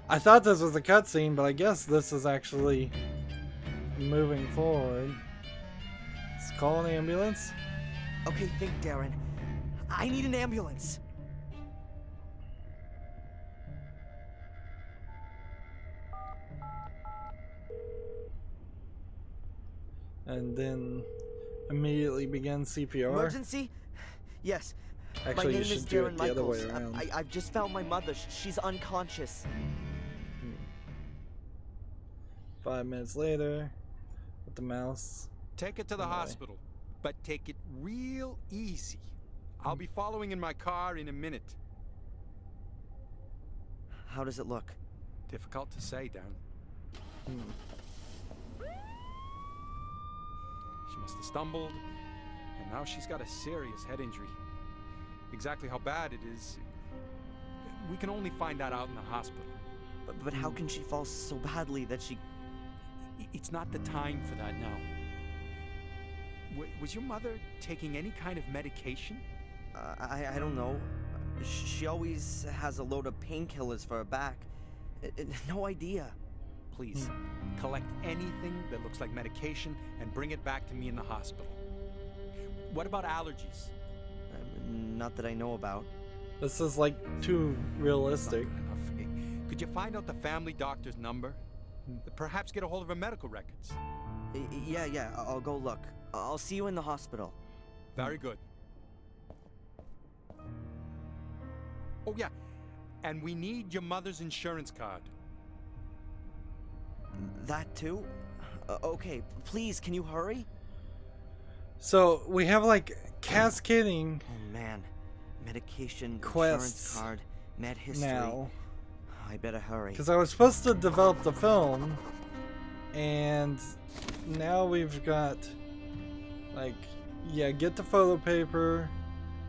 Speaker 1: I thought this was a cutscene, but I guess this is actually moving forward. Let's call an ambulance.
Speaker 4: Okay, think, Darren. I need an ambulance.
Speaker 1: And then immediately begin CPR.
Speaker 4: Emergency? Yes.
Speaker 1: Actually,
Speaker 4: my
Speaker 1: you
Speaker 4: name
Speaker 1: should
Speaker 4: is
Speaker 1: do
Speaker 4: Darren
Speaker 1: it the other way
Speaker 4: Michaels.
Speaker 1: around.
Speaker 4: I've just found my mother. She's unconscious.
Speaker 1: 5 minutes later, with the mouse.
Speaker 5: Take it to the hospital, but take it real easy. I'll be following in my car in a minute.
Speaker 4: How does it look?
Speaker 5: Difficult to say, Darren. She must have stumbled, and now she's got a serious head injury. Exactly how bad it is, we can only find that out in the hospital.
Speaker 4: But how can she fall so badly that she...
Speaker 5: It's not the time for that now. Was your mother taking any kind of medication?
Speaker 4: I don't know. She always has a load of painkillers for her back. No idea.
Speaker 5: Please, collect anything that looks like medication and bring it back to me in the hospital. What about allergies?
Speaker 4: Not that I know about.
Speaker 1: This is like too realistic.
Speaker 5: Not good enough. Could you find out the family doctor's number? Perhaps get a hold of her medical records.
Speaker 4: Yeah, I'll go look. I'll see you in the hospital.
Speaker 5: Very good. Oh, yeah. And we need your mother's insurance card.
Speaker 4: That too? Okay, please, can you hurry?
Speaker 1: So we have like cascading.
Speaker 4: Oh man, medication,
Speaker 1: quests
Speaker 4: insurance card, med history.
Speaker 1: Now.
Speaker 4: I better hurry.
Speaker 1: Because I was supposed to develop the film, and now we've got, like, yeah, get the photo paper,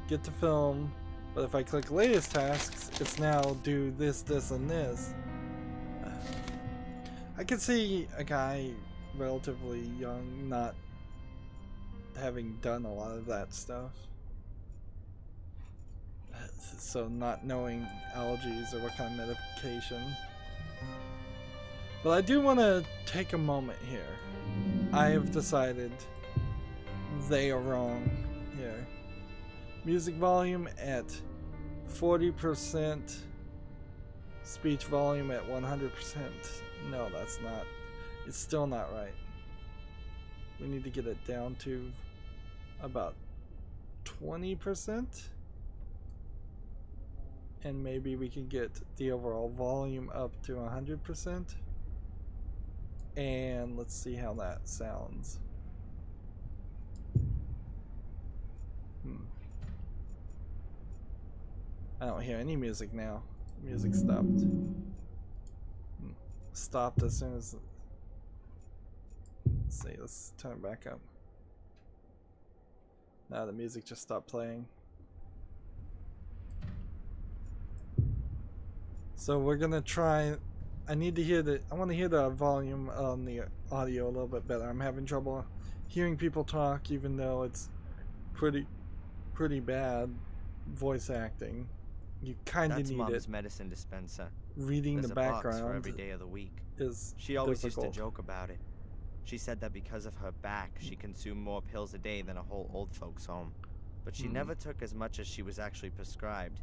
Speaker 1: get the film, but if I click latest tasks, it's now do this, this, and this. I could see a guy relatively young not having done a lot of that stuff. So not knowing allergies or what kind of medication. But I do want to take a moment here. I have decided they are wrong here. Music volume at 40%. Speech volume at 100%. No, that's not. It's still not right. We need to get it down to about 20%. And maybe we can get the overall volume up to 100%. And let's see how that sounds. I don't hear any music now. Music stopped. Stopped as soon as... Let's see, let's turn it back up. Now the music just stopped playing. So we're gonna try. I need to hear the. I want to hear the volume on the audio a little bit better. I'm having trouble hearing people talk, even though it's pretty bad voice acting. You kind of need
Speaker 4: Mom's
Speaker 1: it.
Speaker 4: medicine dispenser.
Speaker 1: Reading
Speaker 4: There's
Speaker 1: the
Speaker 4: a box
Speaker 1: background
Speaker 4: for every day of the week.
Speaker 1: is
Speaker 4: She always
Speaker 1: difficult.
Speaker 4: used to joke about it. She said that because of her back, she consumed more pills a day than a whole old folks' home. But she never took as much as she was actually prescribed.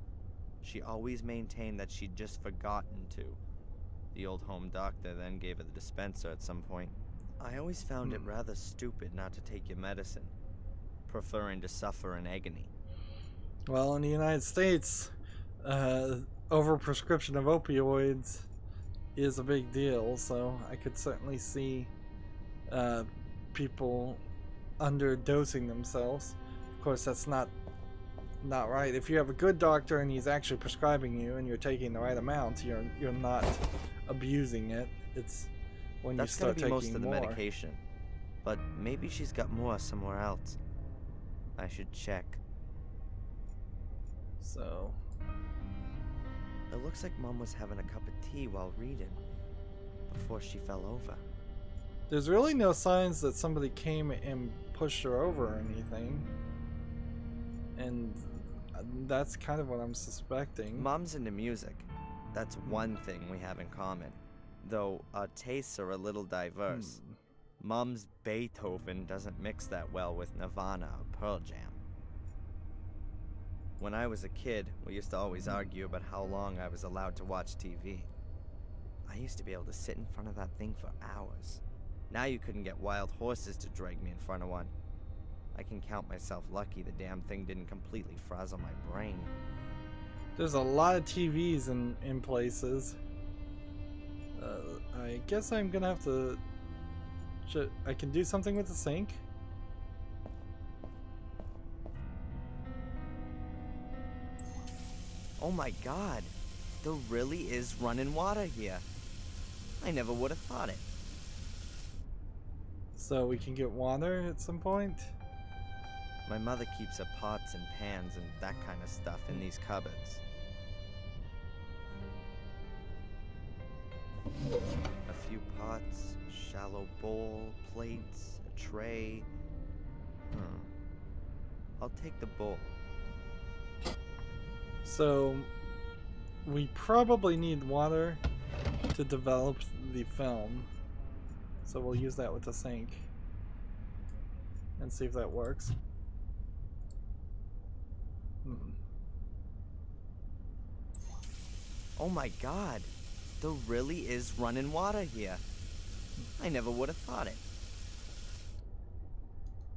Speaker 4: She always maintained that she'd just forgotten to. The old home doctor then gave her the dispenser at some point. I always found it rather stupid not to take your medicine, preferring to suffer in agony.
Speaker 1: Well, in the United States, overprescription of opioids is a big deal, so I could certainly see people underdosing themselves. Of course, that's not right. If you have a good doctor and he's actually prescribing you and you're taking the right amount, you're not abusing it. It's when you start taking more.
Speaker 4: That's gonna be most of the medication, but maybe she's got more somewhere else. I should check.
Speaker 1: So
Speaker 4: it looks like Mom was having a cup of tea while reading before she fell over.
Speaker 1: there's really no signs that somebody came and pushed her over or anything, and that's kind of what I'm suspecting.
Speaker 4: Mom's into music. That's one thing we have in common, though our tastes are a little diverse. Mom's Beethoven doesn't mix that well with Nirvana or Pearl Jam. When I was a kid, we used to always argue about how long I was allowed to watch TV. I used to be able to sit in front of that thing for hours. Now you couldn't get wild horses to drag me in front of one. I can count myself lucky the damn thing didn't completely frazzle my brain.
Speaker 1: There's a lot of TVs in places. I guess I'm gonna have to... I can do something with the sink?
Speaker 4: Oh my god, there really is running water here. I never would have thought it.
Speaker 1: So we can get water at some point?
Speaker 4: My mother keeps her pots and pans and that kind of stuff in these cupboards. A few pots, a shallow bowl, plates, a tray. I'll take the bowl.
Speaker 1: So we probably need water to develop the film. So we'll use that with the sink and see if that works.
Speaker 4: Oh my god, There really is running water here. I never would have thought it.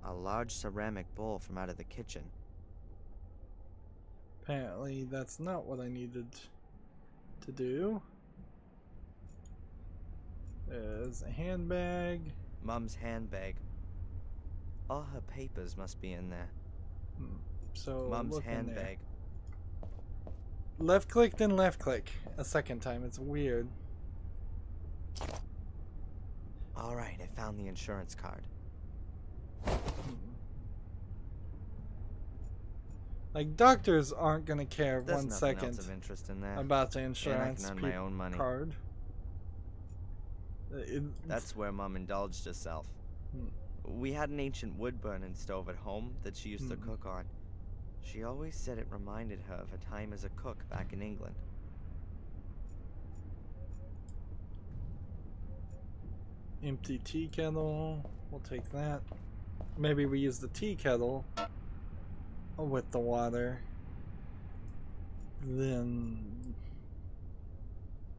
Speaker 4: A large ceramic bowl from out of the kitchen.
Speaker 1: Apparently that's not what I needed to do. There's a handbag.
Speaker 4: Mom's handbag. All her papers must be in there.
Speaker 1: So
Speaker 4: Mom's
Speaker 1: look in there.
Speaker 4: handbag.
Speaker 1: Left click, then left click. A second time. It's weird.
Speaker 4: Alright, I found the insurance card.
Speaker 1: Like, doctors aren't gonna care
Speaker 4: There's
Speaker 1: 1
Speaker 4: nothing
Speaker 1: second
Speaker 4: else of interest in there.
Speaker 1: about the
Speaker 4: And I
Speaker 1: insurance
Speaker 4: can earn my own money.
Speaker 1: card.
Speaker 4: That's where Mom indulged herself. We had an ancient wood-burning stove at home that she used to cook on. She always said it reminded her of her time as a cook back in England.
Speaker 1: Empty tea kettle. We'll take that. Maybe we use the tea kettle with the water. Then,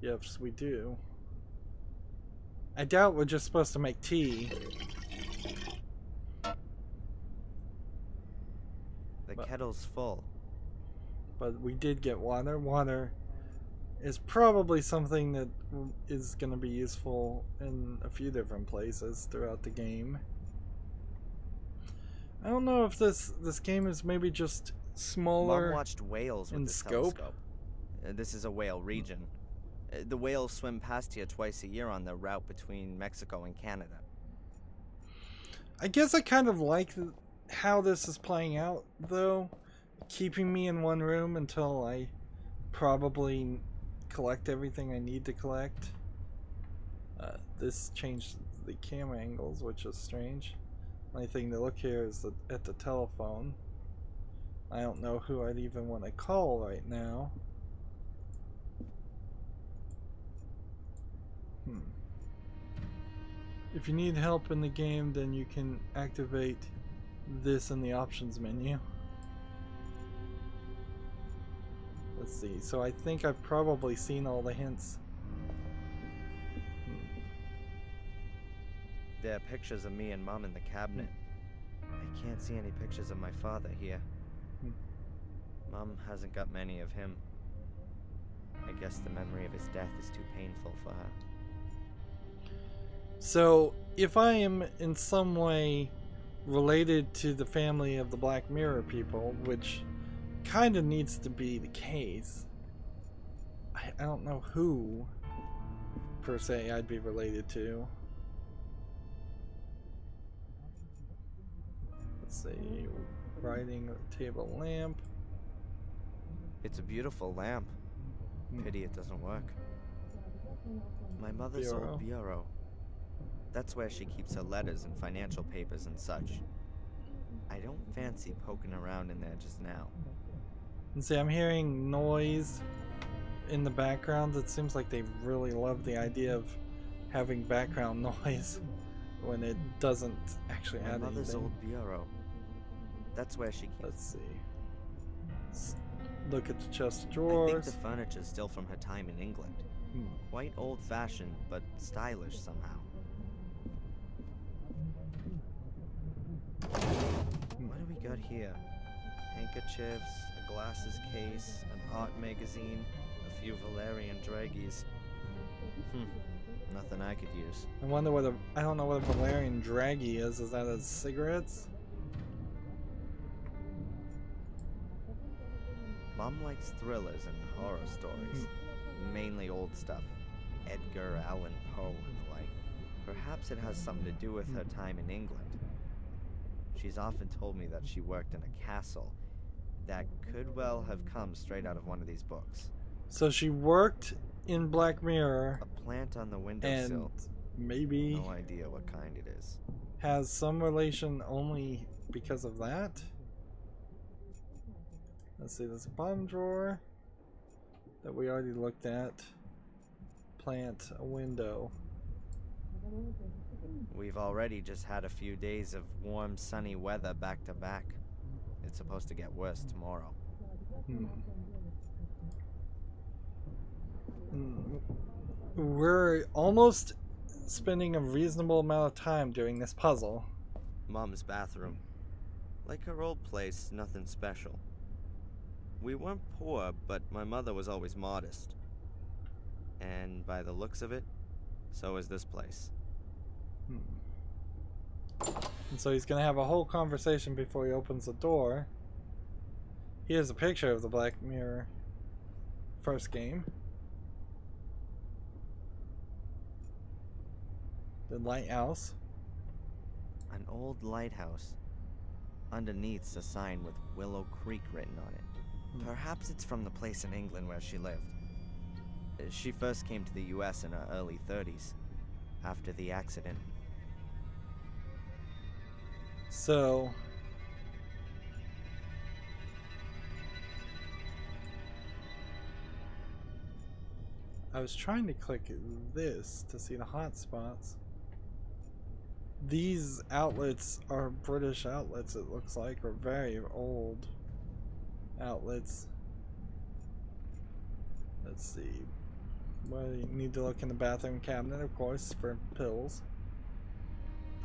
Speaker 1: yes, we do. I doubt we're just supposed to make tea.
Speaker 4: The kettle's full.
Speaker 1: But we did get water. Water is probably something that is going to be useful in a few different places throughout the game. I don't know if this game is maybe just smaller.
Speaker 4: Mom watched whales with
Speaker 1: in
Speaker 4: this
Speaker 1: scope.
Speaker 4: telescope. This is a whale region. The whales swim past here twice a year on their route between Mexico and Canada.
Speaker 1: I guess I kind of like how this is playing out, though. Keeping me in one room until I probably collect everything I need to collect. This changed the camera angles, which is strange. Only thing to look here is at the telephone. I don't know who I'd even want to call right now. If you need help in the game, then you can activate this in the options menu. Let's see. So I think I've probably seen all the hints.
Speaker 4: There are pictures of me and Mom in the cabinet. I can't see any pictures of my father here. Mom hasn't got many of him. I guess the memory of his death is too painful for her.
Speaker 1: So, if I am in some way related to the family of the Black Mirror people, which kind of needs to be the case, I don't know who, per se, I'd be related to. Let's see, writing table lamp.
Speaker 4: It's a beautiful lamp. Pity it doesn't work. My mother's old bureau. That's where she keeps her letters and financial papers and such. I don't fancy poking around in there just now.
Speaker 1: And see, I'm hearing noise in the background. It seems like they really love the idea of having background noise when it doesn't actually add anything.
Speaker 4: My mother's old bureau. That's where she keeps...
Speaker 1: Let's see. Look at the chest of drawers.
Speaker 4: I think the furniture's still from her time in England. Quite old-fashioned, but stylish somehow. What do we got here? Handkerchiefs, a glasses case, an art magazine, a few Valerian draggies. Nothing I could use.
Speaker 1: I wonder what I don't know what a Valerian draggie is. Is that as cigarettes?
Speaker 4: Mom likes thrillers and horror stories. Mainly old stuff. Edgar Allan Poe and the like. Perhaps it has something to do with her time in England. She's often told me that she worked in a castle that could well have come straight out of one of these books.
Speaker 1: So she worked in Black Mirror.
Speaker 4: A plant on the windowsill.
Speaker 1: And maybe
Speaker 4: no idea what kind it is.
Speaker 1: Has some relation only because of that. Let's see, there's a bottom drawer that we already looked at. Plant a window.
Speaker 4: We've already just had a few days of warm, sunny weather back to back. It's supposed to get worse tomorrow.
Speaker 1: we're almost spending a reasonable amount of time doing this puzzle.
Speaker 4: Mom's bathroom. Like her old place, nothing special. We weren't poor, but my mother was always modest. And by the looks of it, so is this place.
Speaker 1: And so he's gonna have a whole conversation before he opens the door. Here's a picture of the Black Mirror first game. The lighthouse.
Speaker 4: An old lighthouse. Underneath's a sign with Willow Creek written on it. Perhaps it's from the place in England where she lived. She first came to the US in her early 30s, after the accident.
Speaker 1: So I was trying to click this to see the hotspots. These outlets are British outlets, it looks like, or very old outlets. Let's see. Well, you need to look in the bathroom cabinet, of course, for pills.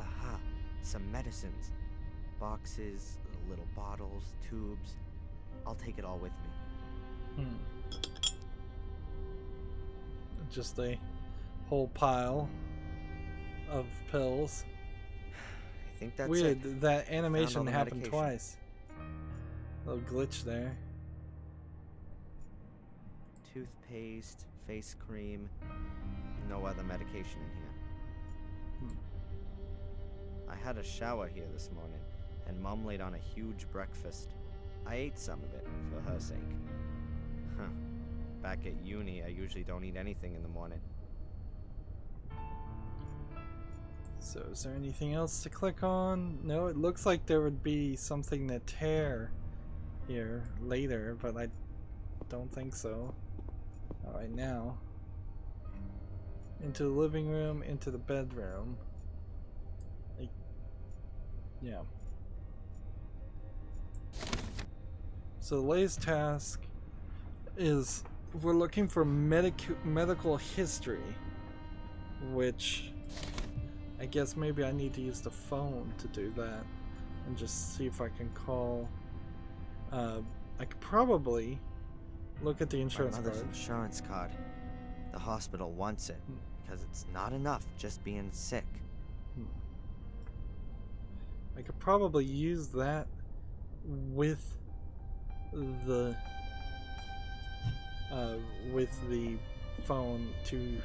Speaker 4: Aha, some medicines. Boxes, little bottles, tubes. I'll take it all with me.
Speaker 1: Just a whole pile of pills.
Speaker 4: I think that's
Speaker 1: weird.
Speaker 4: it.
Speaker 1: That animation
Speaker 4: the
Speaker 1: happened
Speaker 4: medication.
Speaker 1: twice. Little glitch there.
Speaker 4: Toothpaste, face cream. No other medication in here. I had a shower here this morning, and Mom laid on a huge breakfast. I ate some of it for her sake. Huh. Back at uni, I usually don't eat anything in the morning.
Speaker 1: So is there anything else to click on? No, it looks like there would be something to tear here later, but I don't think so. Not right now. Into the living room, into the bedroom. Yeah. So the latest task is we're looking for medical history, which I guess maybe I need to use the phone to do that and just see if I can call. I could probably look at the insurance
Speaker 4: My mother's
Speaker 1: card.
Speaker 4: insurance card. The hospital wants it because it's not enough just being sick.
Speaker 1: I could probably use that with the phone to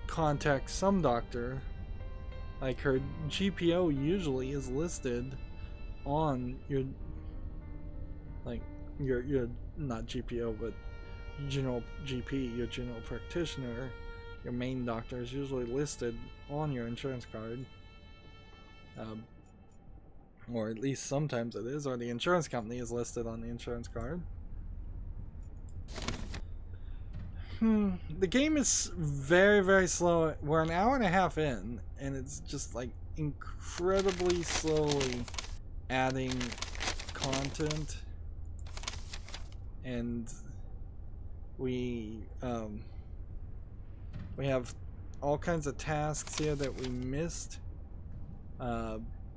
Speaker 1: contact some doctor. Like her GPO usually is listed on your, like your not GPO but general GP, your general practitioner. Your main doctor is usually listed on your insurance card. Or at least sometimes it is, or the insurance company is listed on the insurance card. The game is very, very slow. We're an hour and a half in, and it's just like incredibly slowly adding content. And we have all kinds of tasks here that we missed.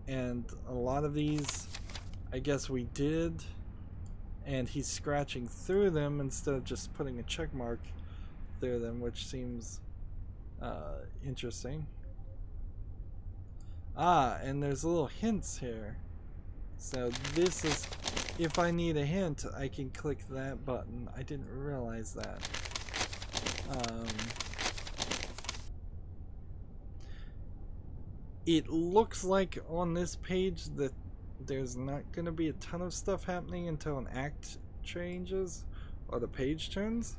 Speaker 1: And a lot of these, I guess we did, and he's scratching through them instead of just putting a check mark through them, which seems interesting. And there's little hints here. So this is, if I need a hint, I can click that button. I didn't realize that. It looks like on this page that there's not going to be a ton of stuff happening until an act changes or the page turns.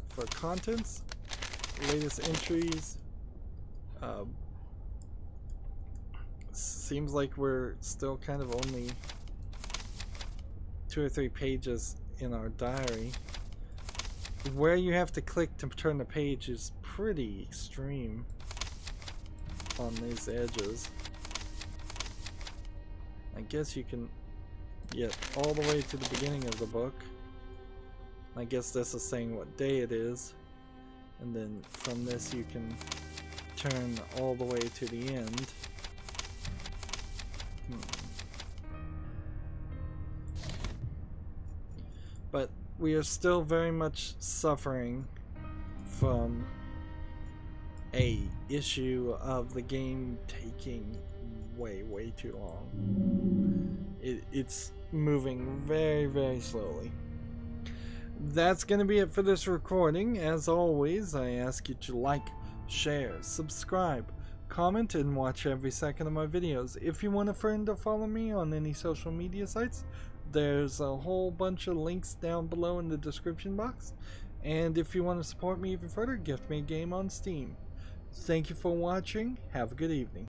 Speaker 1: For contents, latest entries, seems like we're still kind of only 2 or 3 pages in our diary. Where you have to click to turn the page is pretty extreme on these edges. I guess you can get all the way to the beginning of the book. I guess this is saying what day it is, And then from this you can turn all the way to the end. But we are still very much suffering from a issue of the game taking way too long. It's moving very slowly. That's going to be it for this recording. As always, I ask you to like, share, subscribe, comment, and watch every second of my videos. If you want a friend to follow me on any social media sites, there's a whole bunch of links down below in the description box. And if you want to support me even further, gift me a game on Steam. Thank you for watching. Have a good evening.